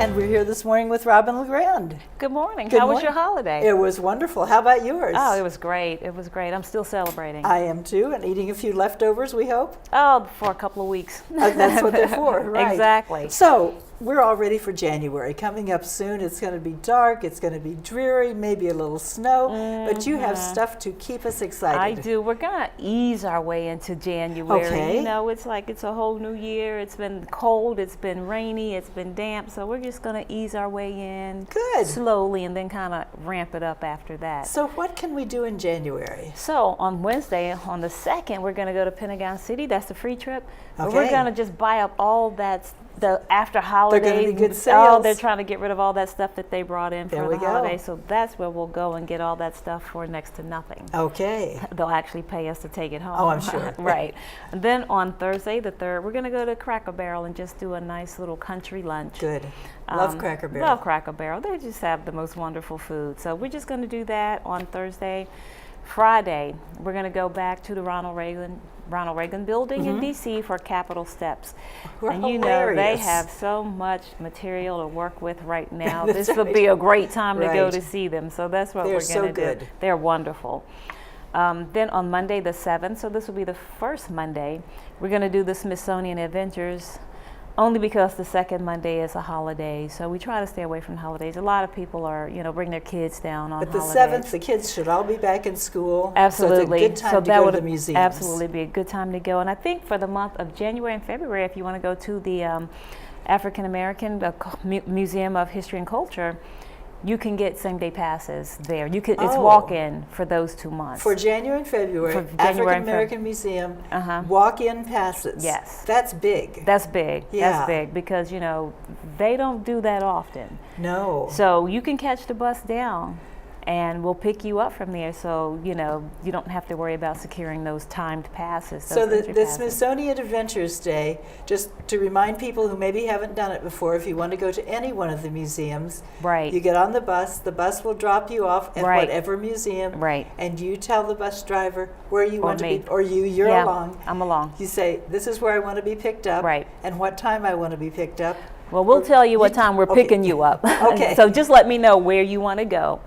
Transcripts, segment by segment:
And we're here this morning with Robin LeGrand. Good morning. Good How was morning. your holiday? It was wonderful. How about yours? Oh, it was great. It was great. I'm still celebrating. I am too, and eating a few leftovers, we hope. Oh, for a couple of weeks. That's what they're for, right? Exactly. So, we're all ready for January. Coming up soon, it's going to be dark, it's going to be dreary, maybe a little snow, but you have stuff to keep us excited. I do. We're going to ease our way into January. Okay. You know, it's like it's a whole new year. It's been cold, it's been rainy, it's been damp, so we're just going to ease our way in Good. slowly and then kind of ramp it up after that. So what can we do in January? So on Wednesday, on the 2nd, we're going to go to Pentagon City. That's a free trip. Okay. We're going to just buy up all that the after holiday. They're going to be good sales. Oh, they're trying to get rid of all that stuff that they brought in There for we the go. holiday. So that's where we'll go and get all that stuff for next to nothing. Okay. They'll actually pay us to take it home. Oh, I'm sure. Right. And then on Thursday, the 3rd, we're going to go to Cracker Barrel and just do a nice little country lunch. Good. Love Cracker Barrel. Love Cracker Barrel. They just have the most wonderful food. So we're just going to do that on Thursday. Friday, we're going to go back to the Ronald Reagan building in DC for Capitol Steps. And you know, they have so much material to work with right now. This will be a great time to go to see them. So that's what we're going to do. They're wonderful. Then on Monday the 7th, so this will be the first Monday, we're going to do the Smithsonian Adventures. Only because the second Monday is a holiday, so we try to stay away from holidays. A lot of people are, you know, bring their kids down on holidays. But the 7th, the kids should all be back in school. Absolutely. So it's a good time to go to the museums. Absolutely be a good time to go. And I think for the month of January and February, if you want to go to the African American Museum of History and Culture, you can get same-day passes there. You could. It's walk-in for those 2 months. For January and February, African American Museum, walk-in passes. Yes. That's big. That's big. Yeah. That's big because, you know, they don't do that often. No. So you can catch the bus down and we'll pick you up from there, so you know you don't have to worry about securing those timed passes. So the Smithsonian Adventures Day, just to remind people who maybe haven't done it before, if you want to go to any one of the museums, right, you get on the bus will drop you off at whatever museum, right, and you tell the bus driver where you want to be, or you're along. I'm along. You say, this is where I want to be picked up, right, and what time I want to be picked up. Well, we'll tell you what time we're picking you up. Okay. So just let me know where you want to go.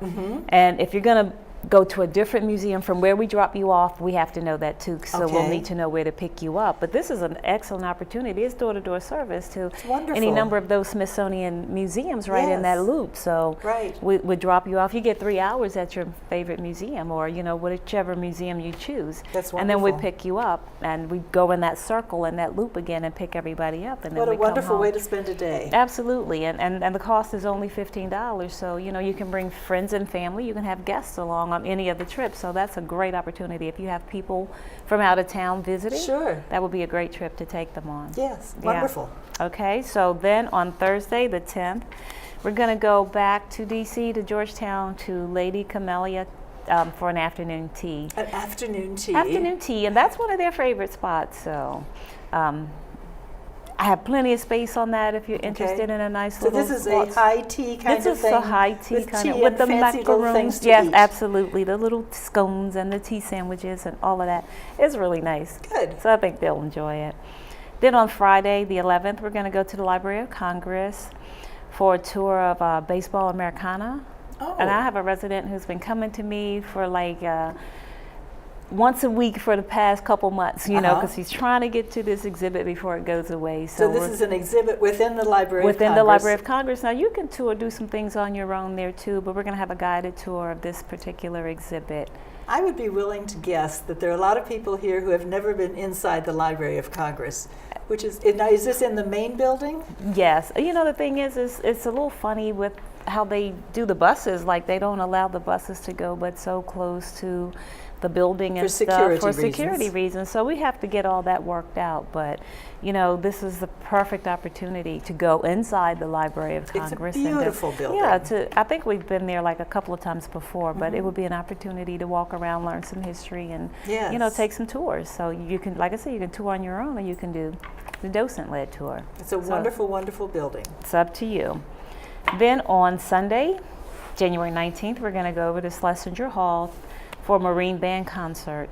And if you're going to go to a different museum from where we drop you off, we have to know that too. So we'll need to know where to pick you up. But this is an excellent opportunity. It's door-to-door service to any number of those Smithsonian museums right in that loop. So we drop you off. You get 3 hours at your favorite museum, or you know, whichever museum you choose. That's wonderful. And then we pick you up, and we go in that circle and that loop again and pick everybody up. And what then a wonderful way to spend a day. Absolutely, and the cost is only $15. So you know, you can bring friends and family. You can have guests along on any of the trips, so that's a great opportunity. If you have people from out of town visiting, that would be a great trip to take them on. Yes, wonderful. Okay, so then on Thursday the 10th, we're going to go back to DC, to Georgetown, to Lady Camellia for an afternoon tea. An afternoon tea. Afternoon tea, and that's one of their favorite spots. So I have plenty of space on that if you're interested in a nice little. So this is a high tea kind of thing. This is a high tea kind of with the macaroons. Yes, absolutely. The little scones and the tea sandwiches and all of that is really nice. Good. So I think they'll enjoy it. Then on Friday, the 11th, we're going to go to the Library of Congress for a tour of Baseball Americana. Oh. And I have a resident who's been coming to me for like once a week for the past couple months, you know, because he's trying to get to this exhibit before it goes away. So this is an exhibit within the Library of Congress? Within the Library of Congress. Now you can do some things on your own there too, but we're going to have a guided tour of this particular exhibit. I would be willing to guess that there are a lot of people here who have never been inside the Library of Congress, which is this in the main building? Yes. You know, the thing is it's a little funny with how they do the buses. Like they don't allow the buses to go but so close to the building and stuff for security reasons. So we have to get all that worked out. But you know, this is the perfect opportunity to go inside the Library of Congress. It's a beautiful building. Yeah, I think we've been there like a couple of times before, but it would be an opportunity to walk around, learn some history, and you know, take some tours. So you can, like I said, you can tour on your own, or you can do the docent-led tour. It's a wonderful, wonderful building. It's up to you. Then on Sunday, January 19th, we're going to go over to Schlesinger Hall for a Marine Band concert,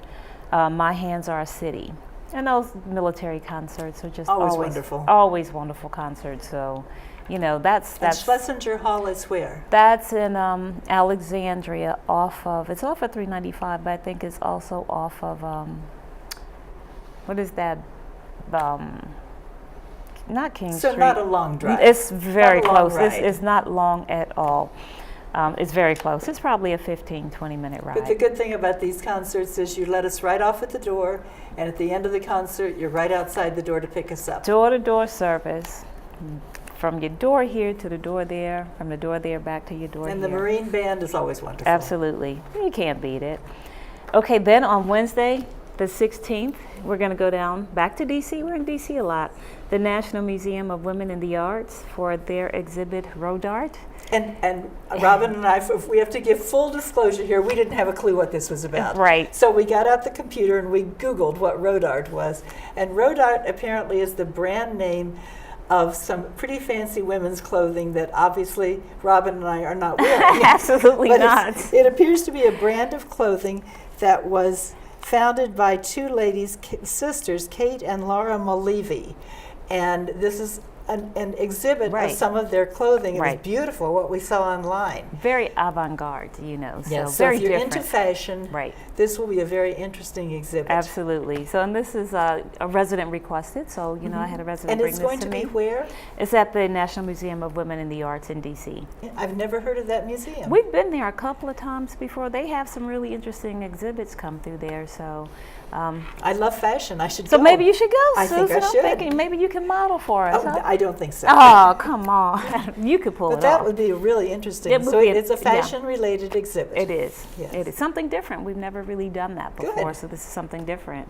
My Hands Are a City. And those military concerts are just always wonderful concerts. So, You know, that's And Schlesinger Hall is where? That's in Alexandria, it's off of 395, but I think it's also off of what is that? Not King Street. So not a long drive. It's very Not a long close. ride. It's not long at all. It's very close. It's probably a 15-20 minute ride. But the good thing about these concerts is you let us right off at the door, and at the end of the concert, you're right outside the door to pick us up. Door-to-door service. From your door here to the door there, from the door there back to your door And here. the Marine Band is always wonderful. Absolutely. You can't beat it. Okay, then on Wednesday, the 16th, we're going to go down back to DC. We're in DC a lot. The National Museum of Women in the Arts for their exhibit Road Art. And Robin and I, if we have to give full disclosure here, we didn't have a clue what this was about. Right. So we got out the computer and we Googled what Road Art was. And Road Art apparently is the brand name of some pretty fancy women's clothing that obviously Robin and I are not wearing. Absolutely But not. it appears to be a brand of clothing that was founded by two ladies, sisters, Kate and Laura Malevy. And this is an exhibit Right. of some of their clothing. It Right. was beautiful, what we saw online. Very avant-garde, you know. So Yes, so very if you're different. into fashion, Right. this will be a very interesting exhibit. Absolutely. So, and this is a resident requested. So, you know, I had a resident And bring it's this going to me. be where? It's at the National Museum of Women in the Arts in DC. I've never heard of that museum. We've been there a couple of times before. They have some really interesting exhibits come through there. So, I love fashion. I should so go. maybe you should go, I think Susan. I I'm should. thinking maybe you can model for us. Oh, huh? I don't think so. Oh, come on. You could pull But it that off. would be really interesting. It would So be it's a yeah. fashion-related exhibit. It is. Yes. It is something different. We've never really done that before, Good. so this is something different.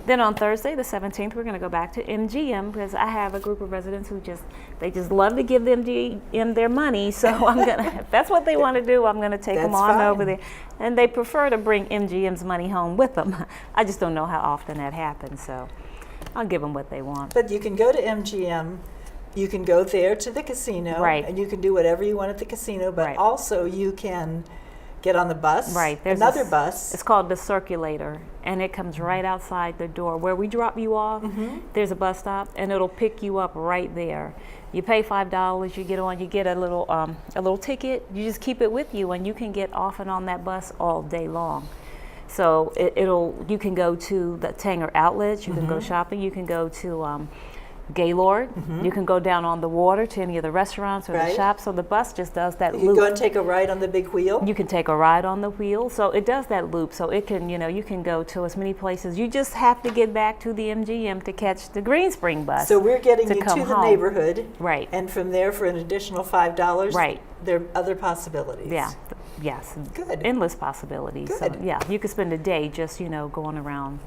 Then on Thursday, the 17th, we're going to go back to MGM because I have a group of residents who just love to give the MGM their money. So I'm gonna, if that's what they want to do, I'm going to take them That's on fine. over there. And they prefer to bring MGM's money home with them. I just don't know how often that happens, so I'll give them what they want. But you can go to MGM, you can go there to the casino, Right. and you can do whatever you want at the casino, but Right. also you can get on the bus, Right. There's another this- bus. It's called the Circulator, and it comes right outside the door. Where we drop you off, there's a bus stop, and it'll pick you up right there. You pay $5, you get on, you get a little ticket, you just keep it with you, and you can get off and on that bus all day long. So you can go to the Tanger outlets, you can go shopping, you can go to Gaylord, you can go down on the water to any of the restaurants or the Right. shops. So the bus just does that You loop. go and take a ride on the big wheel. You can take a ride on the wheel, so it does that loop. So it can, you can go to as many places. You just have to get back to the MGM to catch the Green Spring bus. So we're getting to you come to the home. neighborhood, Right. and from there for an additional $5, Right. there are other possibilities. Yeah. Yes. Good. Endless possibilities. So, Good. yeah, you could spend a day just, going around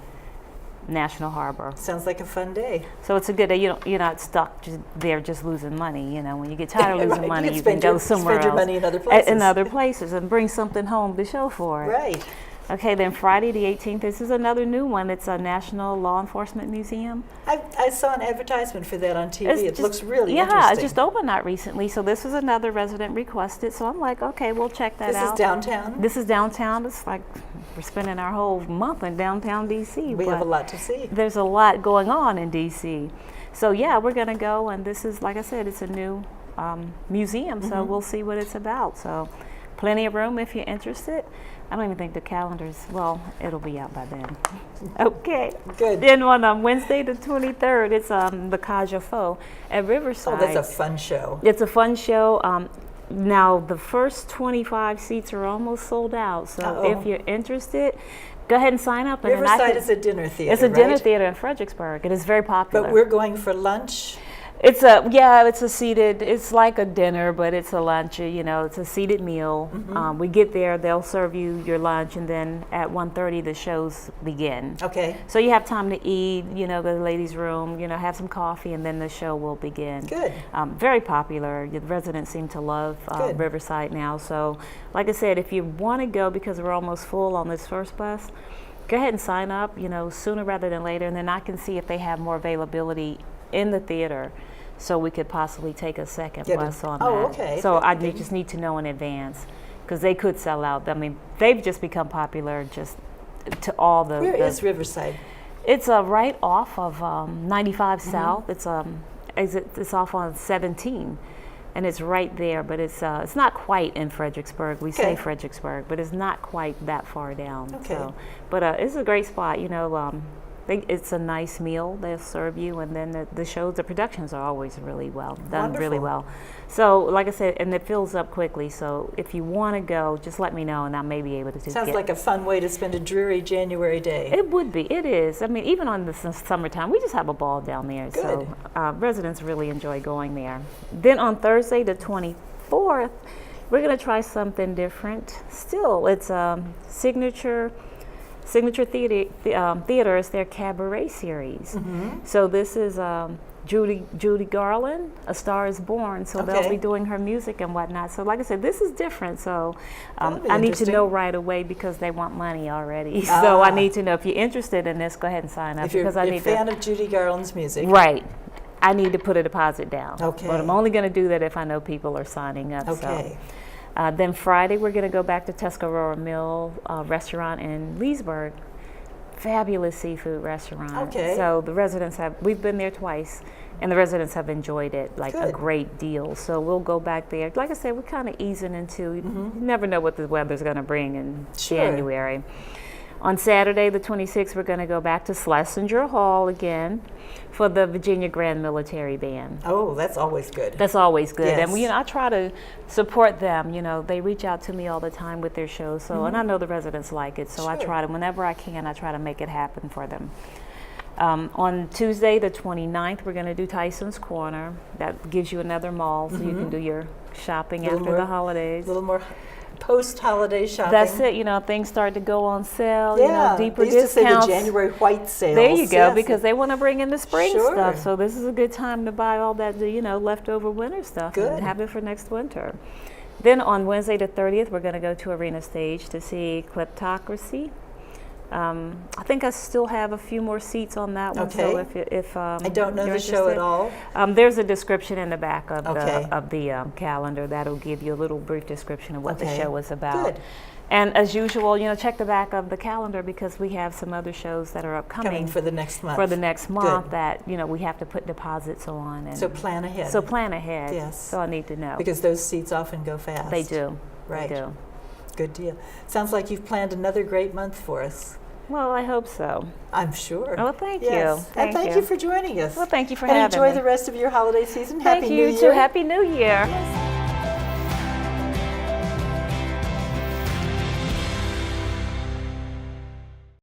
National Harbor. Sounds like a fun day. So it's a good day. You're not stuck there just losing money. When you get tired of losing Right. money, You you can can spend go your- somewhere spend your else. money in other places. In other places and bring something home to show for it. Right. Okay, then Friday the 18th, this is another new one. It's a National Law Enforcement Museum. I saw an advertisement for that on TV. It's It just- looks really yeah, interesting. it just opened not recently. So this is another resident requested. So I'm like, okay, we'll check that This out. is downtown. This is downtown. It's like we're spending our whole month in downtown DC. We have a but lot to see. There's a lot going on in DC. So yeah, we're gonna go, and this is, like I said, it's a new museum. So we'll see what it's about. So plenty of room if you're interested. I don't even think the calendar's, well, it'll be out by then. Okay. Good. Then on Wednesday the 23rd, it's the Cage aux Folles at Riverside. Oh, that's a fun show. It's a fun show. Now, the first 25 seats are almost sold out. So Uh-oh. if you're interested, go ahead and sign up. And then I Riverside can- is a dinner theater, It's a dinner right? theater in Fredericksburg. It is very popular. But we're going for lunch. It's a seated, it's like a dinner, but it's a lunch, it's a seated meal. We get there, they'll serve you your lunch, and then at 1:30 the shows begin. Okay. So you have time to eat, go to the ladies' room, have some coffee, and then the show will begin. Good. Very popular. The residents seem to love Good. Riverside now. So, like I said, if you want to go, because we're almost full on this first bus, go ahead and sign up, sooner rather than later, and then I can see if they have more availability in the theater, so we could possibly take a second Get it. bus on Oh, that. okay. So I Okay. just need to know in advance, because they could sell out. I mean, they've just become popular just to all the. Where is Riverside? It's right off of 95 South. It's off on 17. and it's right there, but it's not quite in Fredericksburg. We say Okay. Fredericksburg, but it's not quite that far down. Okay. So, but it's a great spot. You know, it's a nice meal they'll serve you, and then the shows, the productions are always really well done, really Wonderful. well. So, like I said, and it fills up quickly. So, if you want to go, just let me know, and I may be able to. Sounds like a fun way to spend a dreary January day. It would be. It is. I mean, even on the summertime, we just have a ball down there. Good. So residents really enjoy going there. Then on Thursday, the 24th, we're going to try something different. Still, it's Signature Theater is their cabaret series. So this is Judy Garland, A Star Is Born. So they'll Okay. be doing her music and whatnot. So like I said, this is different. So That'll be I need to interesting. know right away because they want money already. So I need to know if you're interested in this. Go ahead and sign up If you're because I a need fan to. of Judy Garland's music. Right. I need to put a deposit down. Okay. But I'm only going to do that if I know people are signing up. Okay. So. Then Friday, we're going to go back to Tuscarora Mill restaurant in Leesburg. Fabulous seafood restaurant. Okay. So the residents we've been there twice, and the residents have enjoyed it like a Good. great deal. So we'll go back there. Like I said, we're kind of easing into, you never know what the weather's going to bring in Sure. January. On Saturday, the 26th, we're going to go back to Schlesinger Hall again for the Virginia Grand Military Band. Oh, that's always good. That's always good. Yes. And I try to support them. You know, they reach out to me all the time with their shows. So, and I know the residents like it. So I Sure. try to, whenever I can, I try to make it happen for them. On Tuesday, the 29th, we're going to do Tyson's Corner. That gives you another mall so you can do your shopping Little after more- the holidays. A little more post-holiday shopping. That's it. You know, things start to go on sale. Yeah, deeper they used to say the discounts. January white sales. There you go, Yes. because they want to bring in the spring Sure. stuff. So this is a good time to buy all that, leftover winter stuff Good. and have it for next winter. Then on Wednesday the 30th, we're going to go to Arena Stage to see Kleptocracy. I think I still have a few more seats on that one. So Okay. if I don't know you're the show at interested, all. there's a description in the back of Okay. the calendar that'll give you a little brief description of what the Okay. show is about. Good. And as usual, check the back of the calendar because we have some other shows that are upcoming Coming for the next month. for the next month Good. that we have to put deposits on. And So plan ahead. So plan ahead. Yes. So I need to know. Because those seats often go fast. They do. Right. They do. Good deal. Sounds like you've planned another great month for us. Well, I hope so. I'm sure. Oh, thank Yes. you. And thank you for joining us. Well, thank you for and having enjoy me. the rest of your holiday season. Thank Happy you New too. Year. Happy New Year. Yes.